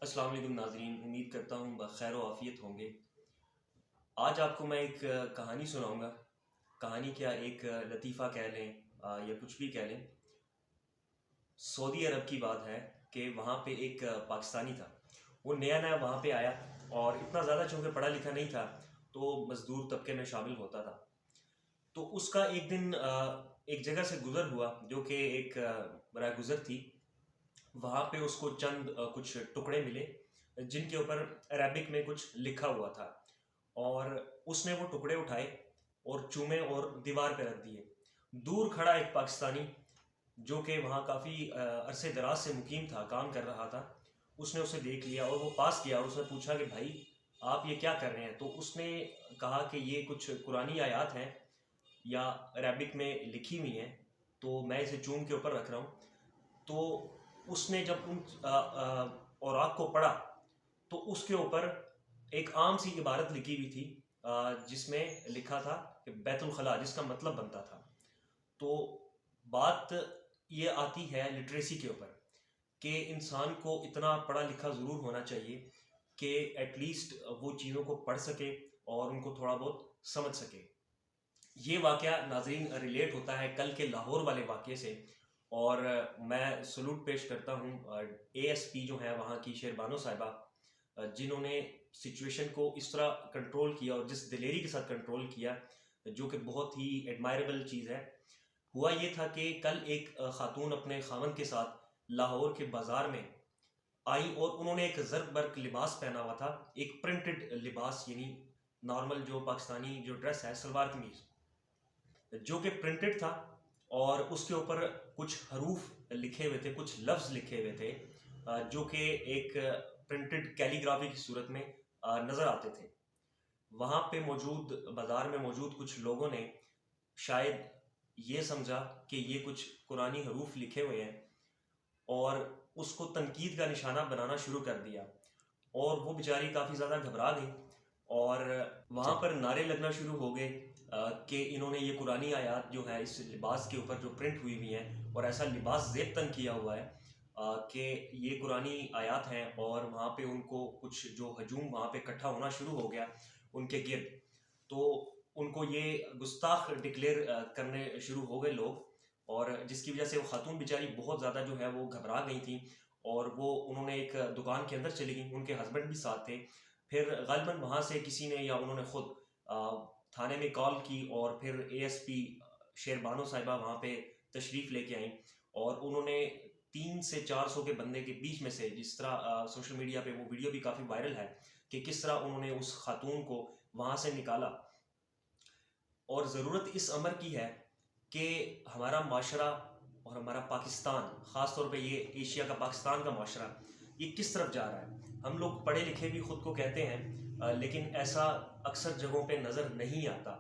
अस्सलाम वालेकुम नाज़रीन, उम्मीद करता हूँ बख़ैर व आफ़ियत होंगे। आज आपको मैं एक कहानी सुनाऊँगा। कहानी क्या, एक लतीफ़ा कह लें या कुछ भी कह लें। सऊदी अरब की बात है कि वहाँ पे एक पाकिस्तानी था। वो नया-नया वहाँ पे आया और इतना ज़्यादा चूँकि पढ़ा लिखा नहीं था, तो मज़दूर तबके में शामिल होता था। तो उसका एक दिन एक जगह से गुज़र हुआ जो कि एक राहगुज़र थी। वहाँ पे उसको चंद कुछ टुकड़े मिले जिनके ऊपर अरबिक में कुछ लिखा हुआ था और उसने वो टुकड़े उठाए और चूमे और दीवार पे रख दिए। दूर खड़ा एक पाकिस्तानी जो कि वहाँ काफ़ी अरसे दराज से मुकीम था, काम कर रहा था, उसने उसे देख लिया और वो पास गया और उसने पूछा कि भाई आप ये क्या कर रहे हैं? तो उसने कहा कि ये कुछ कुरानी आयात हैं या अरबिक में लिखी हुई हैं, तो मैं इसे चूम के ऊपर रख रहा हूँ। तो उसने जब उन औराक को पढ़ा तो उसके ऊपर एक आम सी इबारत लिखी हुई थी जिसमें लिखा था कि बैतुल खला, जिसका मतलब बनता था। तो बात ये आती है लिटरेसी के ऊपर कि इंसान को इतना पढ़ा लिखा ज़रूर होना चाहिए कि एटलीस्ट वो चीज़ों को पढ़ सके और उनको थोड़ा बहुत समझ सके। ये वाक़या नाज़रीन रिलेट होता है कल के लाहौर वाले वाक़ये से और मैं सैल्यूट पेश करता हूँ एएसपी जो हैं वहाँ की शेरबानो साहिबा, जिन्होंने सिचुएशन को इस तरह कंट्रोल किया और जिस दिलेरी के साथ कंट्रोल किया, जो कि बहुत ही एडमायरेबल चीज़ है। हुआ ये था कि कल एक खातून अपने खामन के साथ लाहौर के बाज़ार में आई और उन्होंने एक ज़र्क बर्क लिबास पहना हुआ था, एक प्रिंटेड लिबास, यानी नॉर्मल जो पाकिस्तानी जो ड्रेस है, सलवार कमीज़, जो कि प्रिंटेड था और उसके ऊपर कुछ हरूफ लिखे हुए थे, कुछ लफ्ज़ लिखे हुए थे जो कि एक प्रिंटेड कैलीग्राफी की सूरत में नज़र आते थे। वहाँ पे मौजूद बाज़ार में मौजूद कुछ लोगों ने शायद ये समझा कि ये कुछ कुरानी हरूफ लिखे हुए हैं और उसको तनकीद का निशाना बनाना शुरू कर दिया और वो बेचारी काफ़ी ज़्यादा घबरा गई और वहाँ पर नारे लगना शुरू हो गए कि इन्होंने ये कुरानी आयात जो है इस लिबास के ऊपर जो प्रिंट हुई हुई हैं और ऐसा लिबास ज़ेब तन किया हुआ है कि ये कुरानी आयात हैं और वहाँ पे उनको कुछ जो हजूम वहाँ पे इकट्ठा होना शुरू हो गया उनके गिर्द। तो उनको ये गुस्ताख डिक्लेयर करने शुरू हो गए लोग और जिसकी वजह से वो खातून बेचारी बहुत ज़्यादा जो है वो घबरा गई थी और वो उन्होंने एक दुकान के अंदर चली गई, उनके हस्बैंड भी साथ थे। फिर ग़ालिबन वहाँ से किसी ने या उन्होंने ख़ुद थाने में कॉल की और फिर एएसपी शेरबानो साहिबा वहाँ पे तशरीफ़ लेके आईं और उन्होंने 3 से 400 के बंदे के बीच में से, जिस तरह सोशल मीडिया पे वो वीडियो भी काफ़ी वायरल है कि किस तरह उन्होंने उस खातून को वहाँ से निकाला। और ज़रूरत इस अमर की है कि हमारा माशरा और हमारा पाकिस्तान, ख़ास तौर पे ये एशिया का पाकिस्तान का माशरा, ये किस तरफ जा रहा है। हम लोग पढ़े लिखे भी ख़ुद को कहते हैं लेकिन ऐसा अक्सर जगहों पे नज़र नहीं आता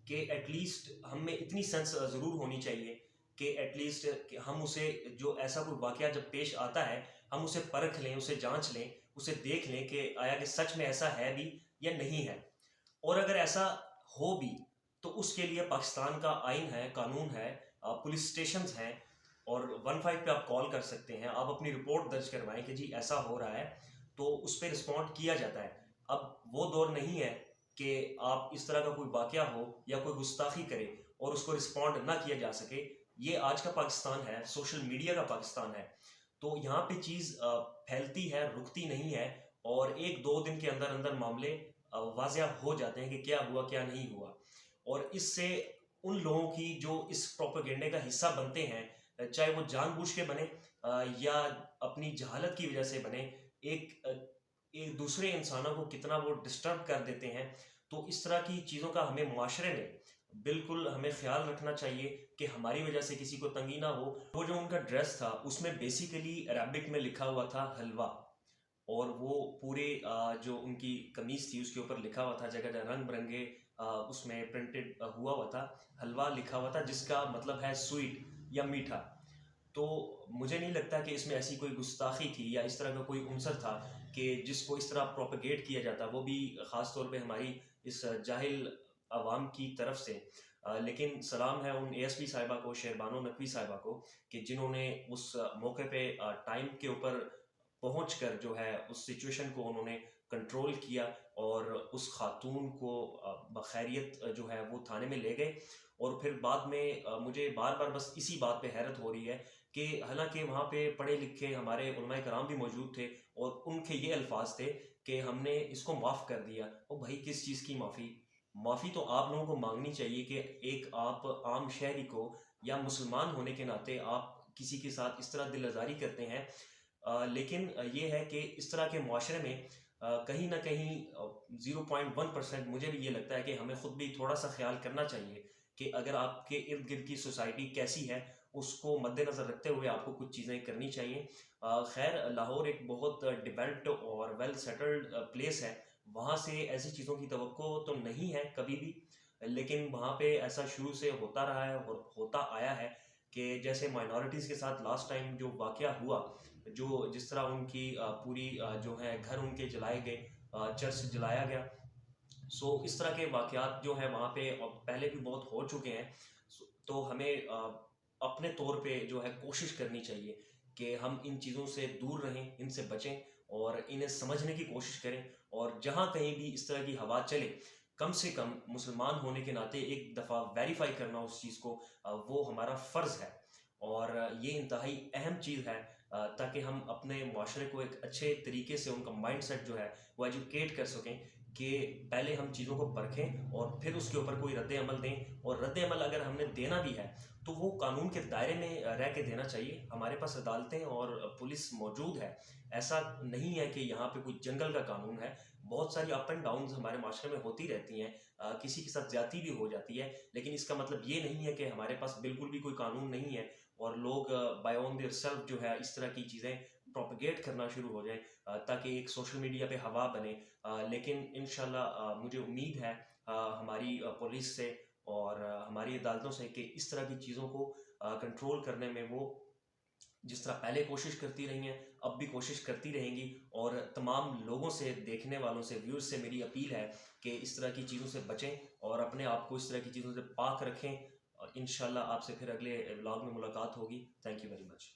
कि एटलीस्ट हम में इतनी सेंस ज़रूर होनी चाहिए कि एटलीस्ट कि हम उसे, जो ऐसा कोई वाक़या जब पेश आता है, हम उसे परख लें, उसे जाँच लें, उसे देख लें कि आया कि सच में ऐसा है भी या नहीं है। और अगर ऐसा हो भी तो उसके लिए पाकिस्तान का आइन है, कानून है, पुलिस स्टेशंस हैं और 15 पे आप कॉल कर सकते हैं। आप अपनी रिपोर्ट दर्ज करवाएँ कि जी ऐसा हो रहा है, तो उस पे रिस्पॉन्ड किया जाता है। अब वो दौर नहीं है कि आप इस तरह का कोई वाक़या हो या कोई गुस्ताखी करे और उसको रिस्पॉन्ड ना किया जा सके। ये आज का पाकिस्तान है, सोशल मीडिया का पाकिस्तान है। तो यहाँ पे चीज़ फैलती है, रुकती नहीं है और 1-2 दिन के अंदर-अंदर मामले वाज़िया हो जाते हैं कि क्या हुआ, क्या नहीं हुआ। और इससे उन लोगों की जो इस प्रोपेगेंडे का हिस्सा बनते हैं, चाहे वो जानबूझ के बने या अपनी जहालत की वजह से बने, एक दूसरे इंसानों को कितना वो डिस्टर्ब कर देते हैं। तो इस तरह की चीज़ों का हमें मुआशरे में बिल्कुल हमें ख़्याल रखना चाहिए कि हमारी वजह से किसी को तंगी ना हो। वो जो उनका ड्रेस था उसमें बेसिकली अरबिक में लिखा हुआ था हलवा और वो पूरे जो उनकी कमीज़ थी उसके ऊपर लिखा हुआ था, जगह-जगह रंग-बिरंगे उसमें प्रिंटेड हुआ था, हलवा लिखा हुआ था जिसका मतलब है स्वीट या मीठा। तो मुझे नहीं लगता कि इसमें ऐसी कोई गुस्ताखी थी या इस तरह का कोई उनसर था कि जिसको इस तरह प्रोपेगेट किया जाता, वो भी ख़ास तौर पे हमारी इस जाहिल अवाम की तरफ से। लेकिन सलाम है उन एएसपी साहिबा को, शेरबानो नकवी साहिबा को, कि जिन्होंने उस मौके पे टाइम के ऊपर पहुंचकर जो है उस सिचुएशन को उन्होंने कंट्रोल किया और उस खातून को बखैरियत जो है वो थाने में ले गए। और फिर बाद में मुझे बार बार बस इसी बात पे हैरत हो रही है कि हालांकि वहाँ पे पढ़े लिखे हमारे उलमाए कराम भी मौजूद थे और उनके ये अल्फाज थे कि हमने इसको माफ़ कर दिया। ओ भाई, किस चीज़ की माफ़ी? माफ़ी तो आप लोगों को मांगनी चाहिए कि एक आप आम शहरी को या मुसलमान होने के नाते आप किसी के साथ इस तरह दिल आज़ारी करते हैं। लेकिन ये है कि इस तरह के माशरे में कहीं ना कहीं 0.1% मुझे भी ये लगता है कि हमें ख़ुद भी थोड़ा सा ख्याल करना चाहिए कि अगर आपके इर्द गिर्द की सोसाइटी कैसी है उसको मद्देनज़र रखते हुए आपको कुछ चीज़ें करनी चाहिए। खैर, लाहौर एक बहुत डिवेल्प्ड और वेल सेटल्ड प्लेस है, वहाँ से ऐसी चीज़ों की तवक्को तो नहीं है कभी भी, लेकिन वहाँ पे ऐसा शुरू से होता रहा है और होता आया है कि जैसे माइनॉरिटीज़ के साथ लास्ट टाइम जो वाक़या हुआ, जो जिस तरह उनकी पूरी जो है घर उनके जलाए गए, चर्च जलाया गया। सो इस तरह के वाक़यात जो हैं वहाँ पे पहले भी बहुत हो चुके हैं। तो हमें अपने तौर पे जो है कोशिश करनी चाहिए कि हम इन चीज़ों से दूर रहें, इनसे बचें और इन्हें समझने की कोशिश करें। और जहाँ कहीं भी इस तरह की हवा चले, कम से कम मुसलमान होने के नाते एक दफ़ा वेरीफाई करना उस चीज़ को, वो हमारा फ़र्ज़ है। और ये इंतहाई अहम चीज़ है, ताकि हम अपने माशरे को एक अच्छे तरीके से उनका माइंड सेट जो है वो एजुकेट कर सकें कि पहले हम चीज़ों को परखें और फिर उसके ऊपर कोई रद्द अमल दें। और रद्द अमल अगर हमने देना भी है तो वो कानून के दायरे में रह के देना चाहिए। हमारे पास अदालतें और पुलिस मौजूद है। ऐसा नहीं है कि यहाँ पे कोई जंगल का कानून है। बहुत सारी अप एंड डाउन्स हमारे माशरे में होती रहती हैं, किसी के साथ ज्यादती भी हो जाती है, लेकिन इसका मतलब ये नहीं है कि हमारे पास बिल्कुल भी कोई कानून नहीं है और लोग बाय ऑन देयर सेल्फ जो है इस तरह की चीज़ें प्रोपगेट करना शुरू हो जाए, ताकि एक सोशल मीडिया पे हवा बने। लेकिन इंशाल्लाह मुझे उम्मीद है हमारी पुलिस से और हमारी अदालतों से कि इस तरह की चीज़ों को कंट्रोल करने में वो जिस तरह पहले कोशिश करती रही हैं अब भी कोशिश करती रहेंगी। और तमाम लोगों से, देखने वालों से, व्यूअर्स से मेरी अपील है कि इस तरह की चीज़ों से बचें और अपने आप को इस तरह की चीज़ों से पाक रखें। और इंशाल्लाह आपसे फिर अगले व्लॉग में मुलाकात होगी। Thank you very much.